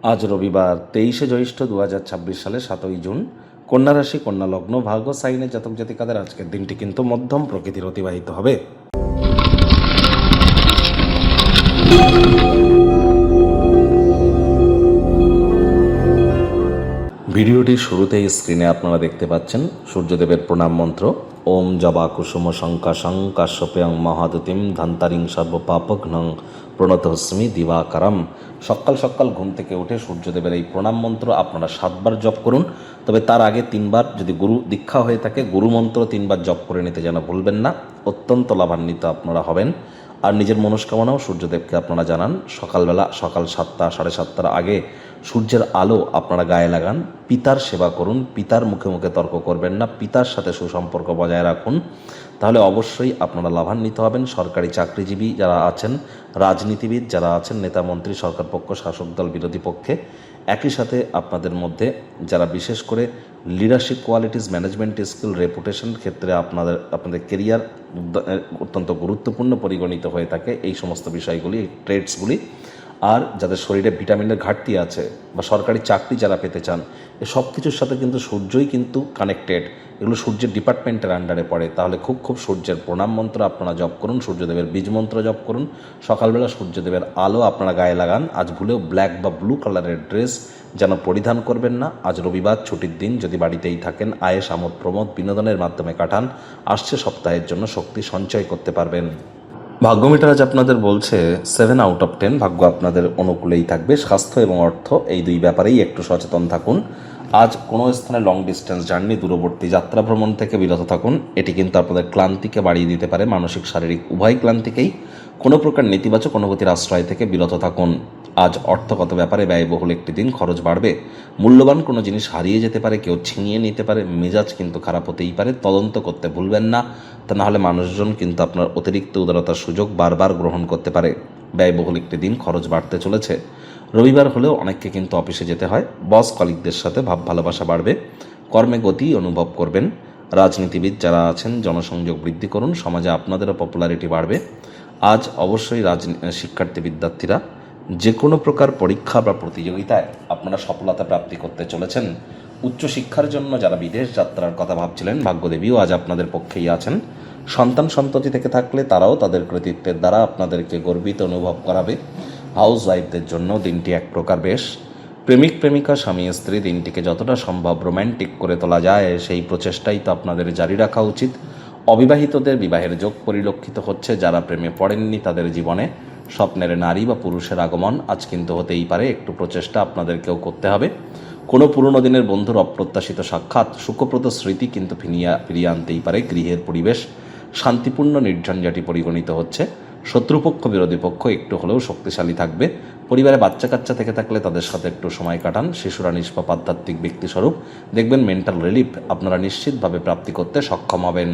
আজ রবিবার 23শে জ্যৈষ্ঠ 2026 সালে 7ই জুন। কন্যা রাশি, কন্যা লগ্ন, ভাগ্য সাইনের জাতক জাতিকাদের আজকের দিনটি কিন্তু মধ্যম প্রকৃতির অতিবাহিত হবে। ভিডিওটির শুরুতেই স্ক্রিনে আপনারা দেখতে পাচ্ছেন সূর্যদেবের প্রণাম মন্ত্র। ওম জবা কুসুম শঙ্কাশং কাশ্যপেয়ং মহাদতিম ধন্তারিং সর্বপাপঘ্নং প্রণতহস্মি দিবাকারম। সকাল সকাল ঘুম থেকে উঠে সূর্যদেবের এই প্রণাম মন্ত্র আপনারা 7বার জপ করুন। তবে তার আগে 3বার, যদি গুরু দীক্ষা হয়ে থাকে, গুরু মন্ত্র 3বার জপ করে নিতে যেন ভুলবেন না। অত্যন্ত লাভান্বিত আপনারা হবেন। আর নিজের মনস্কামনাও সূর্যদেবকে আপনারা জানান। সকালবেলা সকাল 7টা 7:30টার আগে সূর্যের আলো আপনারা গায়ে লাগান। পিতার সেবা করুন, পিতার মুখে মুখে তর্ক করবেন না, পিতার সাথে সুসম্পর্ক বজায় রাখুন। তাহলে অবশ্যই আপনারা লাভান্বিত হবেন। সরকারি চাকরিজীবী যারা আছেন, রাজনীতিবিদ যারা আছেন, নেতা মন্ত্রী, সরকার পক্ষ, শাসক দল, বিরোধী পক্ষে, একই সাথে আপনাদের মধ্যে যারা বিশেষ করে leadership qualities, management skill, reputation ক্ষেত্রে আপনাদের কেরিয়ার অত্যন্ত গুরুত্বপূর্ণ পরিগণিত হয়ে থাকে, এই সমস্ত বিষয়গুলি, এই ট্রেডসগুলি। আর যাদের শরীরে ভিটামিনের ঘাটতি আছে বা সরকারি চাকরি যারা পেতে চান, এ সব কিছুর সাথে কিন্তু সূর্যই কিন্তু কানেক্টেড। এগুলো সূর্যের ডিপার্টমেন্টের আন্ডারে পড়ে। তাহলে খুব সূর্যের প্রণাম মন্ত্র আপনারা জপ করুন, সূর্যদেবের বীজ মন্ত্র জপ করুন। সকালবেলা সূর্যদেবের আলো আপনারা গায়ে লাগান। আজ ভুলেও ব্ল্যাক বা ব্লু কালারের ড্রেস যেন পরিধান করবেন না। আজ রবিবার, ছুটির দিন। যদি বাড়িতেই থাকেন, আয়েস আমোদ প্রমোদ বিনোদনের মাধ্যমে কাটান। আসছে সপ্তাহের জন্য শক্তি সঞ্চয় করতে পারবেন। ভাগ্যমিটার আজ আপনাদের বলছে 7 আউট অফ 10। ভাগ্য আপনাদের অনুকূলেই থাকবে। স্বাস্থ্য এবং অর্থ, এই দুই ব্যাপারেই একটু সচেতন থাকুন। আজ কোনো স্থানে লং ডিস্টেন্স জার্নি, দূরবর্তী যাত্রা ভ্রমণ থেকে বিরত থাকুন। এটি কিন্তু আপনাদের ক্লান্তিকে বাড়িয়ে দিতে পারে, মানসিক শারীরিক উভয় ক্লান্তিকেই। কোনো প্রকার নেতিবাচক অনুভূতির আশ্রয় থেকে বিরত থাকুন। আজ অর্থগত ব্যাপারে ব্যয়বহুল একটি দিন, খরচ বাড়বে। মূল্যবান কোনো জিনিস হারিয়ে যেতে পারে, কেউ ছিনিয়ে নিতে পারে, মেজাজ কিন্তু খারাপ হতেই পারে। তদন্ত করতে ভুলবেন না, তা নাহলে মানুষজন কিন্তু আপনার অতিরিক্ত উদারতার সুযোগ বারবার গ্রহণ করতে পারে। ব্যয়বহুল একটি দিন, খরচ বাড়তে চলেছে। রবিবার হলেও অনেককে কিন্তু অফিসে যেতে হয়। বস কলিগদের সাথে ভাব ভালোবাসা বাড়বে। কর্মে গতি অনুভব করবেন। রাজনীতিবিদ যারা আছেন, জনসংযোগ বৃদ্ধি করুন, সমাজে আপনাদেরও পপুলারিটি বাড়বে। আজ অবশ্যই শিক্ষার্থী বিদ্যার্থীরা যে কোনো প্রকার পরীক্ষা বা প্রতিযোগিতায় আপনারা সফলতা প্রাপ্তি করতে চলেছেন। উচ্চশিক্ষার জন্য যারা বিদেশ যাত্রার কথা ভাবছিলেন, ভাগ্যদেবীও আজ আপনাদের পক্ষেই আছেন। সন্তান সন্ততি থেকে থাকলে তারাও তাদের কৃতিত্বের দ্বারা আপনাদেরকে গর্বিত অনুভব করাবে। হাউস ওয়াইফদের জন্য দিনটি এক প্রকার বেশ। প্রেমিক প্রেমিকা, স্বামী স্ত্রী দিনটিকে যতটা সম্ভব রোম্যান্টিক করে তোলা যায়, সেই প্রচেষ্টাই তো আপনাদের জারি রাখা উচিত। অবিবাহিতদের বিবাহের যোগ পরিলক্ষিত হচ্ছে। যারা প্রেমে পড়েননি তাদের জীবনে স্বপ্নের নারী বা পুরুষের আগমন আজ কিন্তু হতেই পারে। একটু প্রচেষ্টা আপনাদেরকেও করতে হবে। কোনো পুরনো দিনের বন্ধুর অপ্রত্যাশিত সাক্ষাৎ, সুখপ্রদ স্মৃতি কিন্তু ফিরিয়ে আনতেই পারে। গৃহের পরিবেশ শান্তিপূর্ণ, নির্ঝঞ্ঝাটি পরিগণিত হচ্ছে। শত্রুপক্ষ, বিরোধী পক্ষ একটু হলেও শক্তিশালী থাকবে। পরিবারে বাচ্চা কাচ্চা থেকে থাকলে তাদের সাথে একটু সময় কাটান। শিশুরা নিষ্পাপ আধ্যাত্মিক ব্যক্তিস্বরূপ, দেখবেন মেন্টাল রিলিফ আপনারা নিশ্চিতভাবে প্রাপ্তি করতে সক্ষম হবেন।